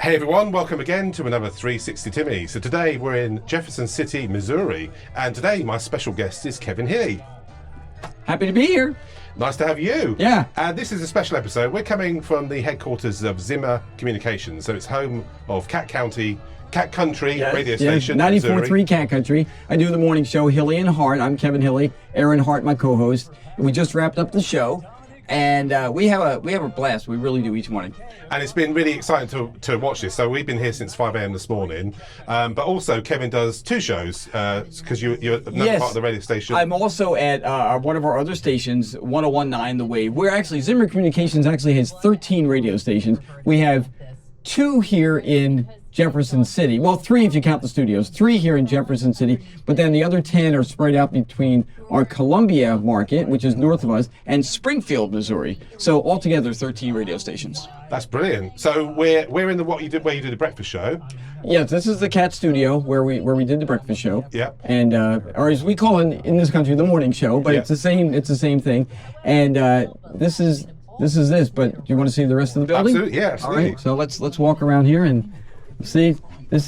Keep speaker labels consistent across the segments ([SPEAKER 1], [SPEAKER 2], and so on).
[SPEAKER 1] Hey everyone, welcome again to another 360 Timmy. So today we're in Jefferson City, Missouri, and today my special guest is Kevin Hilley.
[SPEAKER 2] Happy to be here.
[SPEAKER 1] Nice to have you.
[SPEAKER 2] Yeah.
[SPEAKER 1] And this is a special episode. We're coming from the headquarters of Zimmer Communications, so it's home of Cat Country radio station.
[SPEAKER 2] 94.3 Cat Country. I do the morning show, Hilley and Hart. I'm Kevin Hilley. Aaron Hart, my co-host. We just wrapped up the show. And we have a blast. We really do each morning.
[SPEAKER 1] And it's been really exciting to watch this. So we've been here since 5 a.m. this morning. But also Kevin does two shows because you're another part of the radio station.
[SPEAKER 2] I'm also at one of our other stations, 101.9 The Wave. We're actually, Zimmer Communications actually has 13 radio stations. We have 2 here in Jefferson City. Well, 3 if you count the studios. 3 here in Jefferson City, but then the other 10 are spread out between our Columbia market, which is north of us, and Springfield, Missouri. So altogether, 13 radio stations.
[SPEAKER 1] That's brilliant. So we're in the where you did the breakfast show.
[SPEAKER 2] Yes, this is the Cat Studio where we did the breakfast show.
[SPEAKER 1] Yeah.
[SPEAKER 2] And or as we call it in this country, the morning show, but it's the same thing. And this is this. But do you want to see the rest of the building?
[SPEAKER 1] Absolutely. Yeah. Absolutely.
[SPEAKER 2] All right. So let's walk around here and see. It's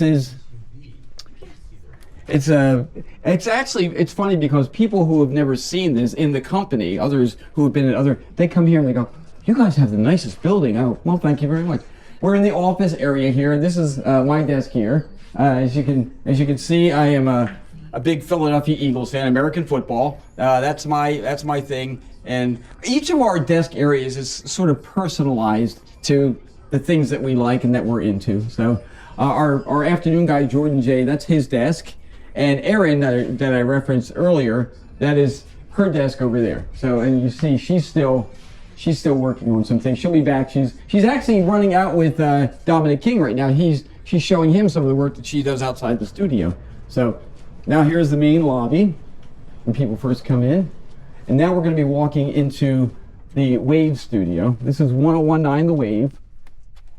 [SPEAKER 2] funny because people who have never seen this in the company, others who have been at they come here and they go, "You guys have the nicest building." Oh, well, thank you very much. We're in the office area here, and this is my desk here. As you can see, I am a big Philadelphia Eagles fan, American football. That's my thing. And each of our desk areas is sort of personalized to the things that we like and that we're into. So our afternoon guy, Jordan J., that's his desk. And Erin, that I referenced earlier, that is her desk over there. So, and you see, she's still working on some things. She'll be back. She's actually running out with Dominic King right now. She's showing him some of the work that she does outside the studio. So now here's the main lobby when people first come in. And now we're going to be walking into the Wave studio. This is 101.9 The Wave.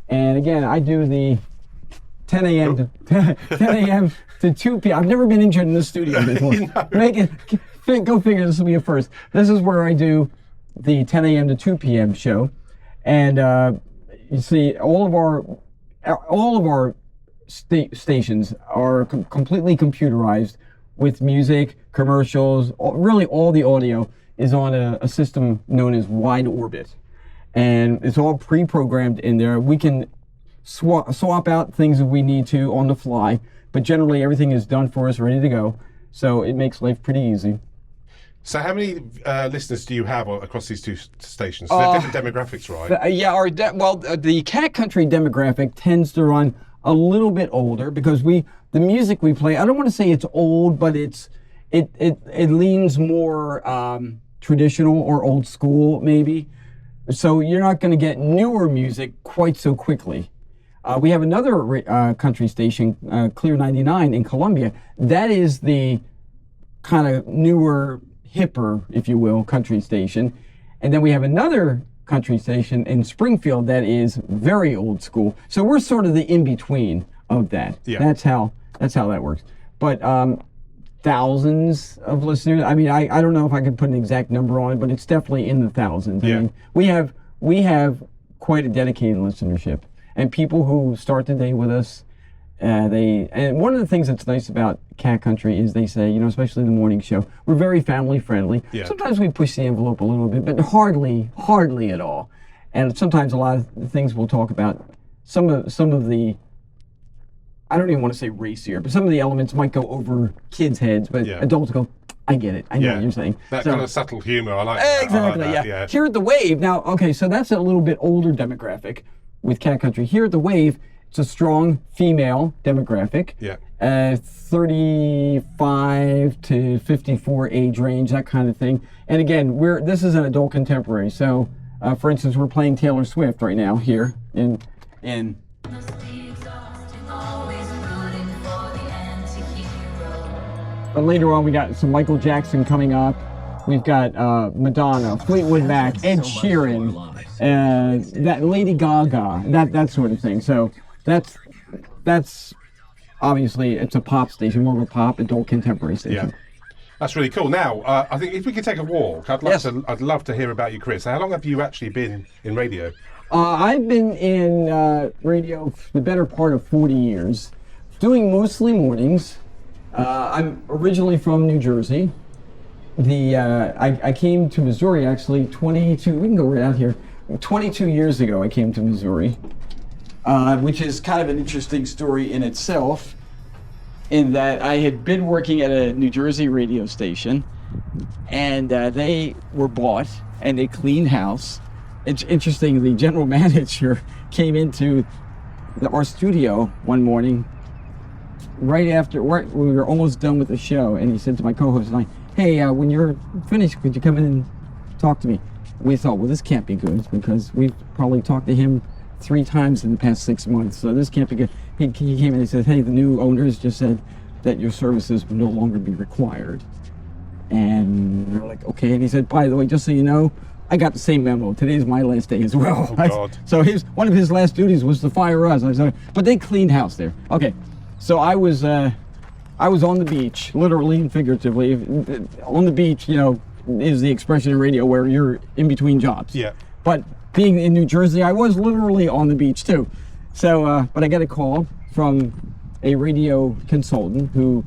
[SPEAKER 2] And again, I do the 10 a.m. to 2 p.m. I've never been injured in this studio before. Go figure, this will be a first. This is where I do the 10 a.m. to 2 p.m. show. And you see, all of our stations are completely computerized with music, commercials, really all the audio is on a system known as Wide Orbit. And it's all pre-programmed in there. We can swap out things if we need to on the fly, but generally everything is done for us, ready to go. So it makes life pretty easy.
[SPEAKER 1] So how many listeners do you have across these two stations? So they're different demographics, right?
[SPEAKER 2] The Cat Country demographic tends to run a little bit older because the music we play, I don't want to say it's old, but it leans more traditional or old school maybe. So you're not going to get newer music quite so quickly. We have another country station, Clear 99 in Columbia. That is the kind of newer, hipper, if you will, country station. And then we have another country station in Springfield that is very old school. So we're sort of the in-between of that. Yeah. That's how that works. But thousands of listeners. I mean, I don't know if I can put an exact number on it, but it's definitely in the thousands.
[SPEAKER 1] Yeah.
[SPEAKER 2] I mean, we have quite a dedicated listenership, and people who start the day with us. And one of the things that's nice about Cat Country is they say, especially the morning show, we're very family friendly. Yeah. Sometimes we push the envelope a little bit, but hardly at all. And sometimes a lot of the things we'll talk about, some of the, I don't even want to say racier, but some of the elements might go over kids' heads, but adults go, I get it. I know what you're saying.
[SPEAKER 1] That kind of subtle humor, I like
[SPEAKER 2] exactly,
[SPEAKER 1] that.
[SPEAKER 2] Yeah. Here at the Wave, now, okay, so that's a little bit older demographic with Cat Country. Here at the Wave, it's a strong female demographic.
[SPEAKER 1] Yeah.
[SPEAKER 2] 35 to 54 age range, that kind of thing. And again, this is an adult contemporary. So, for instance, we're playing Taylor Swift right now here in. But later on, we got some Michael Jackson coming up. We've got Madonna, Fleetwood Mac, Ed Sheeran, that Lady Gaga, that sort of thing. So that's obviously it's a pop station, more of a pop adult contemporary station.
[SPEAKER 1] Yeah. That's really cool. Now, I think if we could take a walk, I'd love to hear about your career. So how long have you actually been in radio?
[SPEAKER 2] I've been in radio for the better part of 40 years, doing mostly mornings. I'm originally from New Jersey. I came to Missouri actually 22, we can go right out here, 22 years ago I came to Missouri, which is kind of an interesting story in itself, in that I had been working at a New Jersey radio station, and they were bought and they cleaned house. It's interesting, the general manager came into our studio one morning right after we were almost done with the show, and he said to my co-host and I, hey, when you're finished, could you come in and talk to me? We thought, well, this can't be good, because we've probably talked to him 3 times in the past 6 months, so this can't be good. He came in and said, hey, the new owners just said that your services will no longer be required. And we're like, okay. And he said, by the way, just so you know, I got the same memo. Today's my last day as well.
[SPEAKER 1] Oh, God.
[SPEAKER 2] So one of his last duties was to fire us. I said, but they cleaned house there. Okay, so I was on the beach, literally and figuratively. On the beach, you know, is the expression in radio where you're in between jobs.
[SPEAKER 1] Yeah.
[SPEAKER 2] But being in New Jersey, I was literally on the beach too. So, but I got a call from a radio consultant who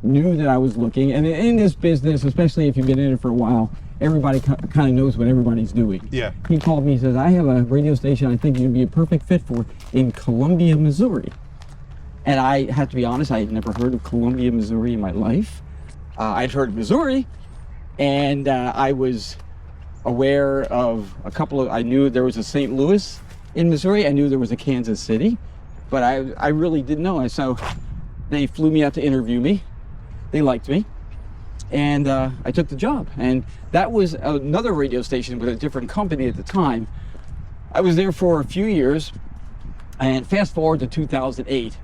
[SPEAKER 2] knew that I was looking. And in this business, especially if you've been in it for a while, everybody kind of knows what everybody's doing.
[SPEAKER 1] Yeah.
[SPEAKER 2] He called me, he says, I have a radio station I think you'd be a perfect fit for in Columbia, Missouri. And I have to be honest, I had never heard of Columbia, Missouri in my life. I'd heard of Missouri, and I was aware of a couple of, I knew there was a St. Louis in Missouri, I knew there was a Kansas City, but I really didn't know. So they flew me out to interview me. They liked me, and I took the job. And that was another radio station with a different company at the time. I was there for a few years, and fast forward to 2008.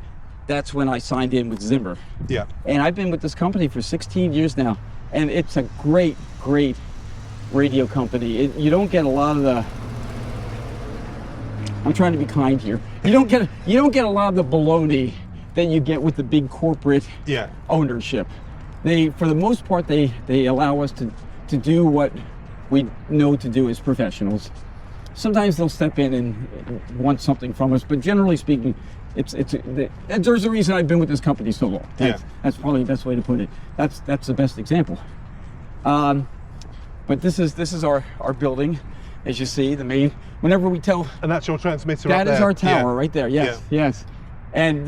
[SPEAKER 2] That's when I signed in with Zimmer.
[SPEAKER 1] Yeah.
[SPEAKER 2] And I've been with this company for 16 years now, and it's a great, great radio company. You don't get a lot of the, I'm trying to be kind here. You don't get a lot of the baloney that you get with the big corporate ownership. They, for the most part, they allow us to do what we know to do as professionals. Sometimes they'll step in and want something from us, but generally speaking, there's a reason I've been with this company so long. That's probably the best way to put it. That's the best example. But this is our building, as you see, the main. Whenever we tell,
[SPEAKER 1] and that's your transmitter.
[SPEAKER 2] That
[SPEAKER 1] up
[SPEAKER 2] is
[SPEAKER 1] there.
[SPEAKER 2] our tower right there. Yes, yes. And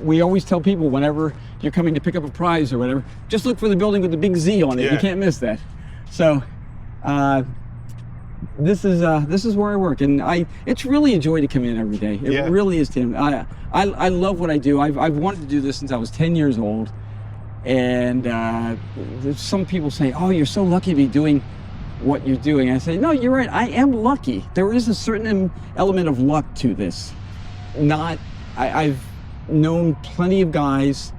[SPEAKER 2] we always tell people whenever you're coming to pick up a prize or whatever, just look for the building with the big Z on it. You can't miss that. So, this is where I work, and it's really a joy to come in every day. It really is, Tim. I love what I do. I've wanted to do this since I was 10 years old, and some people say, "Oh, you're so lucky to be doing what you're doing." I say, "No, you're right. I am lucky. There is a certain element of luck to this. I've known plenty of guys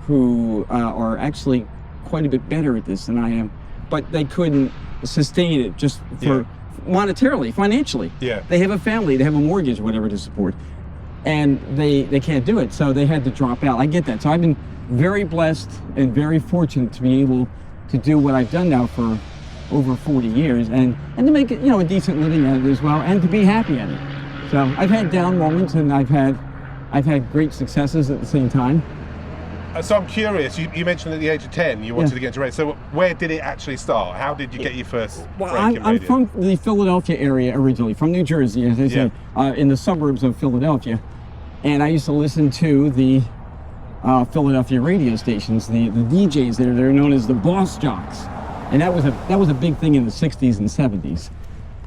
[SPEAKER 2] who are actually quite a bit better at this than I am, but they couldn't sustain it just for monetarily, financially. They have a family, they have a mortgage, whatever to support, and they can't do it, so they had to drop out. I get that. So I've been very blessed and very fortunate to be able to do what I've done now for over 40 years, and to make it, a decent living at it as well, and to be happy at it. So I've had down moments, and I've had great successes at the same time.
[SPEAKER 1] So I'm curious, you mentioned at the age of 10 you wanted to get into radio. So where did it actually start? How did you get your first break in radio? I'm
[SPEAKER 2] from the Philadelphia area originally, from New Jersey, as I said, in the suburbs of Philadelphia. And I used to listen to the Philadelphia radio stations, the DJs there. They're known as the boss jocks. And that was a big thing in the 60s and 70s.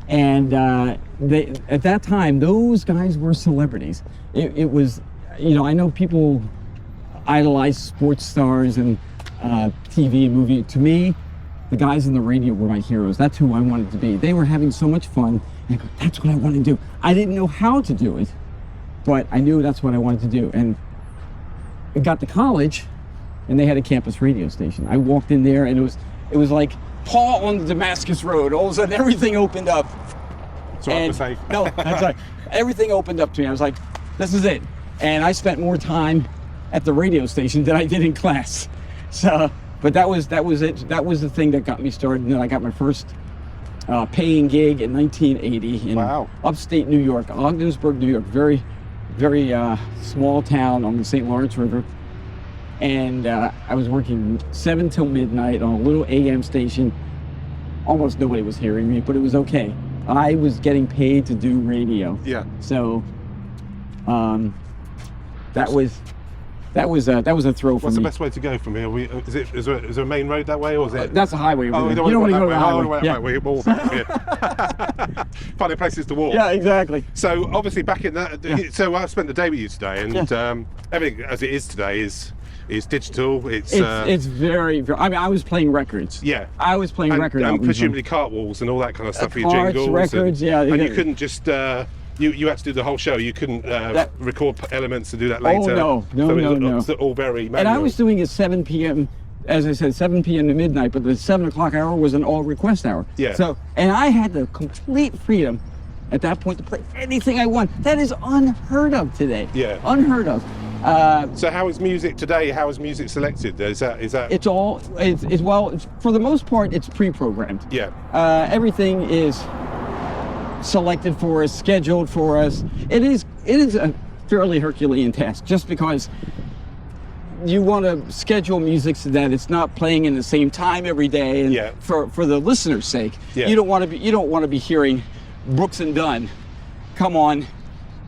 [SPEAKER 2] And at that time, those guys were celebrities. It was, I know people idolize sports stars and TV and movie. To me, the guys in the radio were my heroes. That's who I wanted to be. They were having so much fun, and I go, that's what I want to do. I didn't know how to do it, but I knew that's what I wanted to do. And I got to college, and they had a campus radio station. I walked in there, and it was like Paul on the Damascus Road. All of a sudden, everything opened up.
[SPEAKER 1] That's what I have to say.
[SPEAKER 2] No, that's right. Everything opened up to me. I was like, this is it. And I spent more time at the radio station than I did in class. So, but that was it. That was the thing that got me started. And then I got my first paying gig in 1980 in upstate New York, Ogdensburg, New York. Very, very small town on the St. Lawrence River. And I was working 7 till midnight on a little AM station. Almost nobody was hearing me, but it was okay. I was getting paid to do radio.
[SPEAKER 1] Yeah.
[SPEAKER 2] So that was a throw for me.
[SPEAKER 1] What's the best way to go from here? Is there a main road that way, or is it?
[SPEAKER 2] That's a highway.
[SPEAKER 1] Oh,
[SPEAKER 2] you don't want to go to the highway.
[SPEAKER 1] We walk. Finding places to walk.
[SPEAKER 2] Yeah, exactly.
[SPEAKER 1] So obviously back in that, so I spent the day with you today, and everything as it is today is digital. It's
[SPEAKER 2] very, very. I mean, I was playing records.
[SPEAKER 1] Yeah.
[SPEAKER 2] I was playing records.
[SPEAKER 1] And presumably cart walls and all that kind of stuff for your
[SPEAKER 2] carts,
[SPEAKER 1] jingles.
[SPEAKER 2] records,
[SPEAKER 1] and you couldn't just. You had to do the whole show. You couldn't record elements and do that later.
[SPEAKER 2] Oh, no.
[SPEAKER 1] It's all very manual.
[SPEAKER 2] And I was doing it 7 p.m. As I said, 7 p.m. to midnight, but the 7 o'clock hour was an all request hour.
[SPEAKER 1] Yeah.
[SPEAKER 2] So, and I had the complete freedom at that point to play anything I want. That is unheard of today.
[SPEAKER 1] Yeah.
[SPEAKER 2] Unheard of.
[SPEAKER 1] So how is music today? How is music selected? Is that?
[SPEAKER 2] It's well, for the most part, it's pre-programmed.
[SPEAKER 1] Yeah.
[SPEAKER 2] Everything is selected for us, scheduled for us. It is a fairly Herculean task, just because you want to schedule music so that it's not playing in the same time every day, and for the listener's sake.
[SPEAKER 1] Yeah.
[SPEAKER 2] You don't want to be hearing Brooks and Dunn come on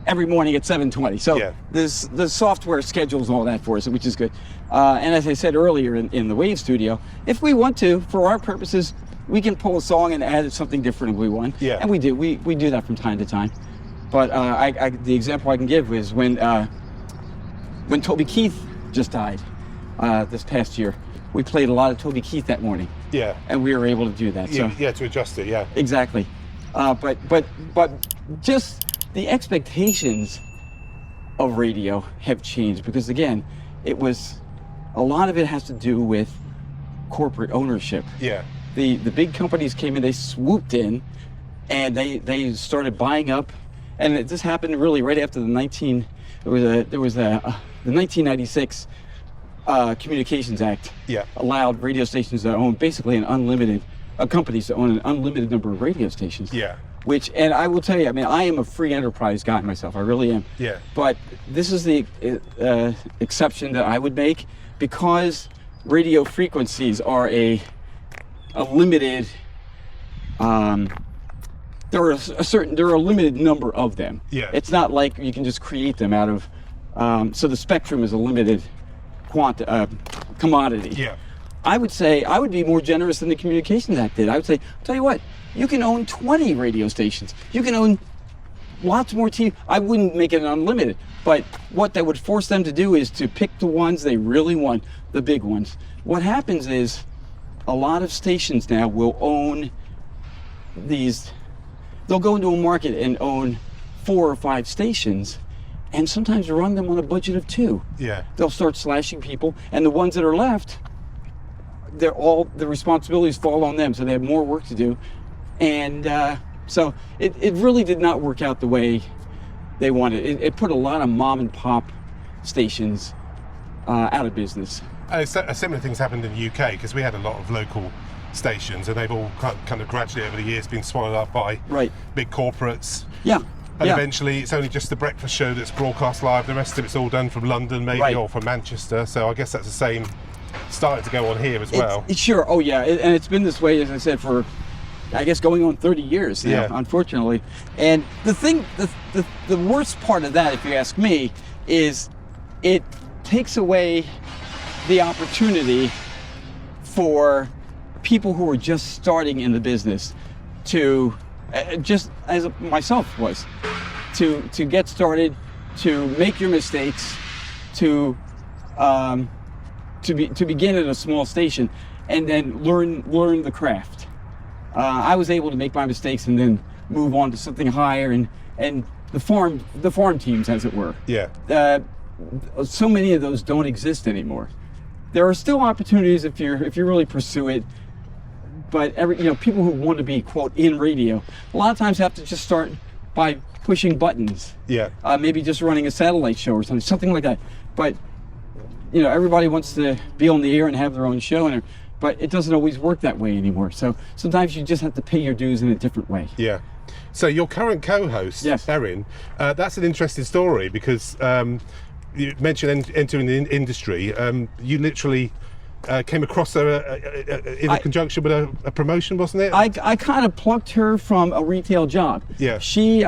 [SPEAKER 2] every morning at 7:20. So the software schedules all that for us, which is good. And as I said earlier in the Wave Studio, if we want to, for our purposes, we can pull a song and add something different if we want.
[SPEAKER 1] Yeah.
[SPEAKER 2] And we do. We do that from time to time. But the example I can give is when Toby Keith just died this past year. We played a lot of Toby Keith that morning.
[SPEAKER 1] Yeah.
[SPEAKER 2] And we were able to do that. So
[SPEAKER 1] to adjust it. Yeah.
[SPEAKER 2] Exactly. But just the expectations of radio have changed, because again, a lot of it has to do with corporate ownership.
[SPEAKER 1] Yeah.
[SPEAKER 2] The big companies came in, they swooped in, and they started buying up, and this happened really right after the 1996 Communications Act.
[SPEAKER 1] Yeah.
[SPEAKER 2] Allowed radio stations to own basically companies to own an unlimited number of radio stations.
[SPEAKER 1] Yeah.
[SPEAKER 2] And I will tell you, I mean, I am a free enterprise guy myself, I really am.
[SPEAKER 1] Yeah.
[SPEAKER 2] But this is the exception that I would make, because radio frequencies are a limited, there are a limited number of them.
[SPEAKER 1] Yeah.
[SPEAKER 2] It's not like you can just create them out of, so the spectrum is a limited commodity.
[SPEAKER 1] Yeah.
[SPEAKER 2] I would say I would be more generous than the Communications Act did. I would say, I'll tell you what, you can own 20 radio stations. You can own lots more TV. I wouldn't make it unlimited, but what that would force them to do is to pick the ones they really want, the big ones. What happens is a lot of stations now will own these, they'll go into a market and own 4 or 5 stations, and sometimes run them on a budget of 2.
[SPEAKER 1] Yeah.
[SPEAKER 2] They'll start slashing people, and the ones that are left, the responsibilities fall on them, so they have more work to do. And so it really did not work out the way they wanted. It put a lot of mom and pop stations out of business.
[SPEAKER 1] Similar things happened in the UK, because we had a lot of local stations, and they've all kind of gradually over the years been swallowed up by big corporates.
[SPEAKER 2] Yeah.
[SPEAKER 1] And eventually it's only just the breakfast show that's broadcast live. The rest of it's all done from London, maybe, or from Manchester. So I guess that's the same starting to go on here as well.
[SPEAKER 2] Sure. Oh yeah. And it's been this way, as I said, for I guess going on 30 years now, unfortunately. And the worst part of that, if you ask me, is it takes away the opportunity for people who are just starting in the business to, just as myself was, to get started, to make your mistakes, to begin at a small station, and then learn the craft. I was able to make my mistakes and then move on to something higher, and the farm teams, as it were.
[SPEAKER 1] Yeah.
[SPEAKER 2] So many of those don't exist anymore. There are still opportunities if you really pursue it, but people who want to be, quote, in radio, a lot of times have to just start by pushing buttons.
[SPEAKER 1] Yeah.
[SPEAKER 2] Maybe just running a satellite show or something like that. But everybody wants to be on the air and have their own show, but it doesn't always work that way anymore. So sometimes you just have to pay your dues in a different way.
[SPEAKER 1] Yeah. So your current co-host,
[SPEAKER 2] Yes.
[SPEAKER 1] Erin, that's an interesting story because you mentioned entering the industry. You literally came across her in conjunction with a promotion, wasn't it?
[SPEAKER 2] I kind of plucked her from a retail job.
[SPEAKER 1] Yeah.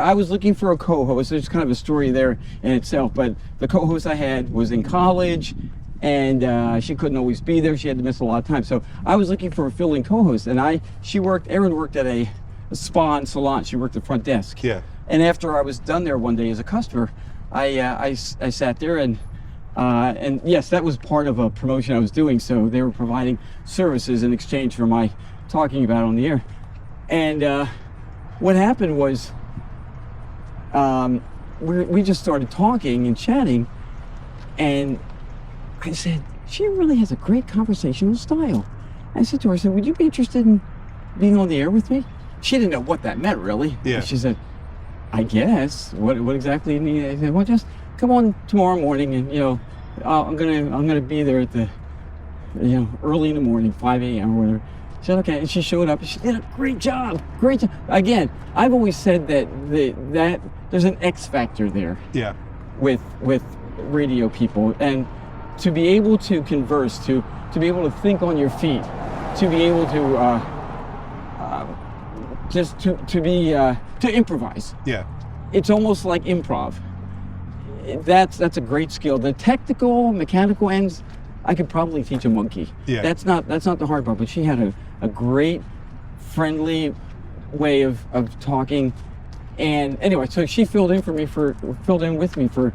[SPEAKER 2] I was looking for a co-host. There's kind of a story there in itself, but the co-host I had was in college, and she couldn't always be there. She had to miss a lot of time. So I was looking for a fill-in co-host, and Erin worked at a spa and salon. She worked the front desk.
[SPEAKER 1] Yeah.
[SPEAKER 2] And after I was done there one day as a customer, I sat there and yes, that was part of a promotion I was doing. So they were providing services in exchange for my talking about it on the air. And what happened was we just started talking and chatting, and I said, she really has a great conversational style. I said to her, would you be interested in being on the air with me? She didn't know what that meant, really.
[SPEAKER 1] Yeah.
[SPEAKER 2] She said, I guess. What exactly do you need? I said, well, just come on tomorrow morning, and I'm gonna be there at the early in the morning, 5 a.m. or whatever. She said, okay, and she showed up, and she did a great job. Again, I've always said that there's an X factor there.
[SPEAKER 1] Yeah.
[SPEAKER 2] With radio people, and to be able to converse, to be able to think on your feet, to be able to to improvise.
[SPEAKER 1] Yeah.
[SPEAKER 2] It's almost like improv. That's a great skill. The technical, mechanical ends, I could probably teach a monkey.
[SPEAKER 1] Yeah.
[SPEAKER 2] That's not the hard part. But she had a great, friendly way of talking. And anyway, so she filled in with me for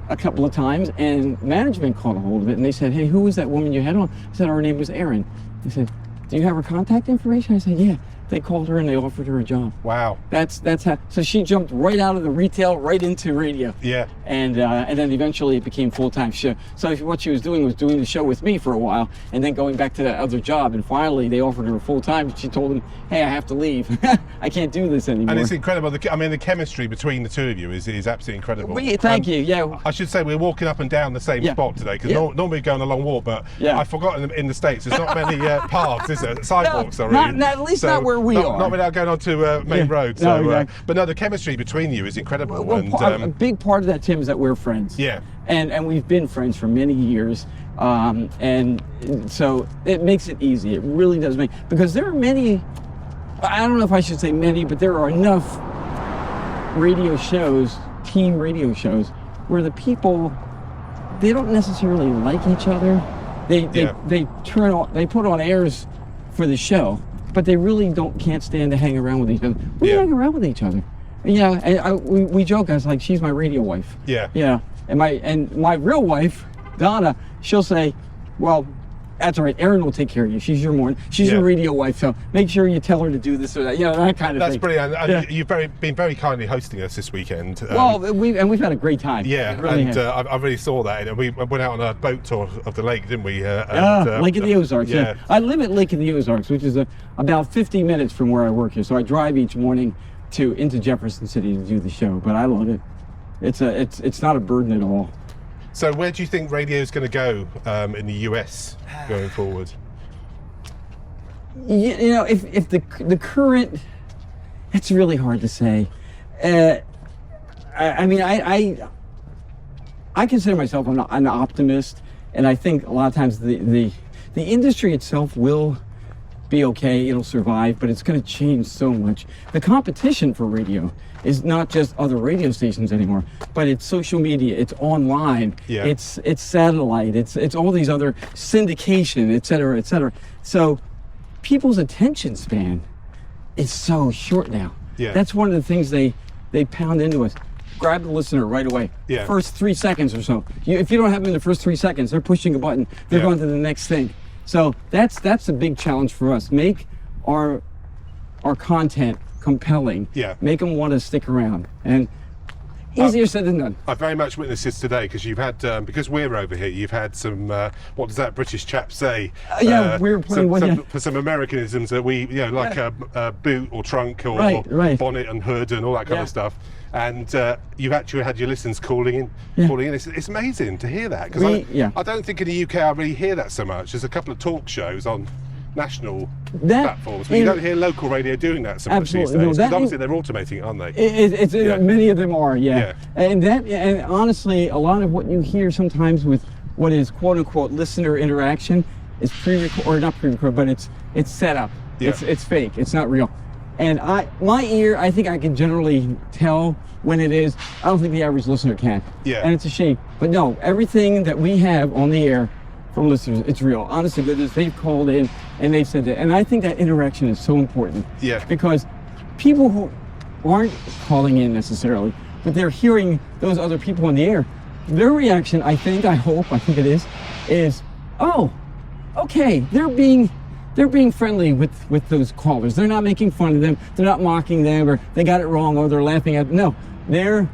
[SPEAKER 2] a couple of times, and management caught a hold of it, and they said, hey, who was that woman you had on? I said, her name was Erin. They said, do you have her contact information? I said, yeah. They called her and they offered her a job.
[SPEAKER 1] Wow.
[SPEAKER 2] That's how. So she jumped right out of the retail right into radio.
[SPEAKER 1] Yeah.
[SPEAKER 2] And then eventually it became full-time show. So what she was doing the show with me for a while, and then going back to that other job. And finally they offered her full-time. She told them, hey, I have to leave. I can't do this anymore.
[SPEAKER 1] And it's incredible. The chemistry between the two of you is absolutely incredible.
[SPEAKER 2] Thank you. Yeah.
[SPEAKER 1] I should say we're walking up and down the same spot today, because normally we go on a long walk, but I've forgotten in the States there's not many paths, is there? Sidewalks,
[SPEAKER 2] at least not where we are.
[SPEAKER 1] Not without going onto main road. So,
[SPEAKER 2] exactly.
[SPEAKER 1] But no, the chemistry between you is incredible.
[SPEAKER 2] Well, a big part of that, Tim, is that we're friends.
[SPEAKER 1] Yeah.
[SPEAKER 2] And we've been friends for many years. And so it makes it easy. It really does because there are many, I don't know if I should say many, but there are enough radio shows, team radio shows, where the people, they don't necessarily like each other. They put on airs for the show, but they really can't stand to hang around with each other. We hang around with each other. And we joke. I was like, she's my radio wife.
[SPEAKER 1] Yeah.
[SPEAKER 2] Yeah. And my real wife, Donna, she'll say, well, that's all right. Erin will take care of you. She's your radio wife. So make sure you tell her to do this or that. That kind of thing.
[SPEAKER 1] That's brilliant. And you've been very kindly hosting us this weekend.
[SPEAKER 2] We've had a great time.
[SPEAKER 1] Yeah, really I really saw that. And we went out on a boat tour of the lake, didn't we?
[SPEAKER 2] Lake of the Ozarks.
[SPEAKER 1] Yeah.
[SPEAKER 2] I live at Lake of the Ozarks, which is about 50 minutes from where I work here. So I drive each morning into Jefferson City to do the show. But I love it. It's not a burden at all.
[SPEAKER 1] So where do you think radio is going to go in the US going forward?
[SPEAKER 2] If the current, it's really hard to say. I consider myself an optimist, and I think a lot of times the industry itself will be okay. It'll survive, but it's going to change so much. The competition for radio is not just other radio stations anymore, but it's social media, it's online, it's satellite, it's all these other syndication, et cetera, et cetera. So people's attention span is so short now.
[SPEAKER 1] Yeah.
[SPEAKER 2] That's one of the things they pound into us. Grab the listener right away.
[SPEAKER 1] Yeah.
[SPEAKER 2] First 3 seconds or so. If you don't have them in the first 3 seconds, they're pushing a button. They're going to the next thing. So that's a big challenge for us. Make our content compelling.
[SPEAKER 1] Yeah.
[SPEAKER 2] Make them want to stick around. And easier said than done.
[SPEAKER 1] I very much witnessed this today because you've had, because we're over here, you've had some, what does that British chap say?
[SPEAKER 2] We were playing
[SPEAKER 1] for some Americanisms that we, like a boot or trunk or
[SPEAKER 2] right.
[SPEAKER 1] bonnet and hood and all that kind of stuff. and you've actually had your listeners calling in. It's amazing to hear that, because I don't think in the UK I really hear that so much. There's a couple of talk shows on national platforms, but you don't hear local radio doing that so much these days. Because obviously they're automating it, aren't they?
[SPEAKER 2] Many of them are, and honestly, a lot of what you hear sometimes with what is quote unquote listener interaction is pre-recorded, or not pre-recorded, but it's set up. It's fake. It's not real. And my ear, I think I can generally tell when it is. I don't think the average listener can. And it's a shame. But no, everything that we have on the air from listeners, it's real. Honest to goodness, they've called in and they've said that. And I think that interaction is so important. Because people who aren't calling in necessarily, but they're hearing those other people on the air, their reaction, I think it is, oh, okay, they're being friendly with those callers. They're not making fun of them. They're not mocking them, or they got it wrong, or they're laughing at them. No, they're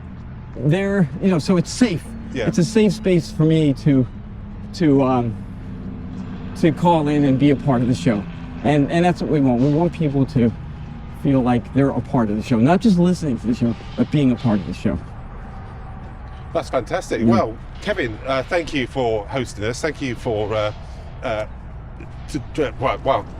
[SPEAKER 2] so it's safe. It's a safe space for me to call in and be a part of the show. And that's what we want. We want people to feel like they're a part of the show, not just listening to the show, but being a part of the show.
[SPEAKER 1] That's fantastic. Well, Kevin, thank you for hosting us. Thank you for the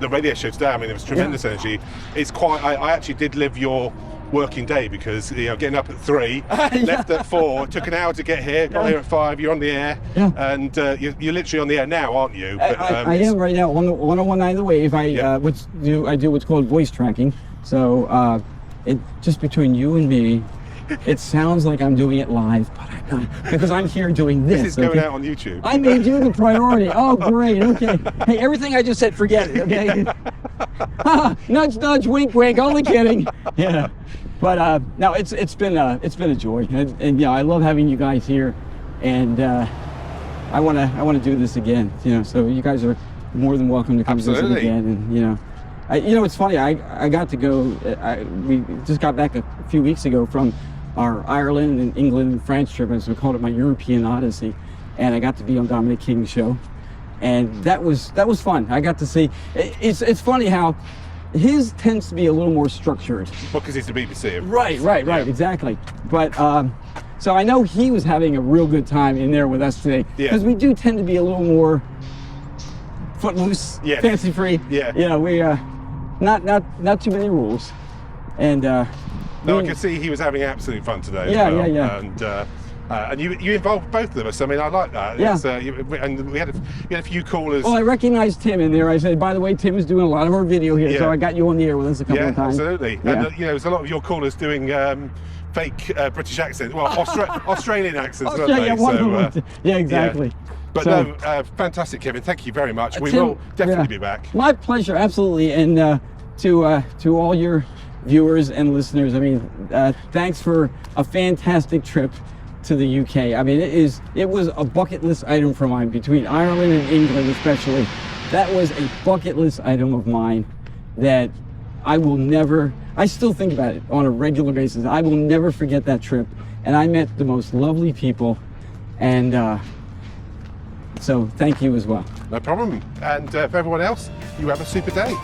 [SPEAKER 1] radio show today. I mean, it was tremendous energy. It's quite. I actually did live your working day, because getting up at 3, left at 4, took an hour to get here, got here at 5. You're on the air, and you're literally on the air now, aren't you? But,
[SPEAKER 2] I am right now on the 101.9 The Wave. I do what's called voice tracking. So it just between you and me, it sounds like I'm doing it live, but I'm not, because I'm here doing this.
[SPEAKER 1] This is going out on YouTube.
[SPEAKER 2] I made you the priority. Oh, great. Okay. Hey, everything I just said, forget it. Okay. Nudge, nudge, wink, wink. Only kidding. Yeah. But no, it's been a joy, and I love having you guys here, and I want to do this again. So you guys are more than welcome to come visit again. And it's funny. I got to go. We just got back a few weeks ago from our Ireland and England and France trip, as we called it, my European Odyssey, and I got to be on Dominic King's show, and that was fun. I got to see. It's funny how his tends to be a little more structured.
[SPEAKER 1] Well, because he's the BBC.
[SPEAKER 2] Right, exactly. But so I know he was having a real good time in there with us today, because we do tend to be a little more footloose, fancy free. We not too many rules, and
[SPEAKER 1] no, I could see he was having absolute fun today. And you involved both of us. I mean, I like that. And we had a few callers.
[SPEAKER 2] Well, I recognized Tim in there. I said, by the way, Tim is doing a lot of our video here, so I got you on the air with us a couple of times.
[SPEAKER 1] Absolutely. And there's a lot of your callers doing fake British accents, well, Australian accents, weren't they?
[SPEAKER 2] Yeah, exactly.
[SPEAKER 1] But no, fantastic, Kevin. Thank you very much. We will definitely be back.
[SPEAKER 2] My pleasure, absolutely. And to all your viewers and listeners, I mean, thanks for a fantastic trip to the UK. I mean, it was a bucket list item for mine, between Ireland and England especially. That was a bucket list item of mine that I still think about it on a regular basis. I will never forget that trip. And I met the most lovely people, and so thank you as well.
[SPEAKER 1] No problem. And for everyone else, you have a super day.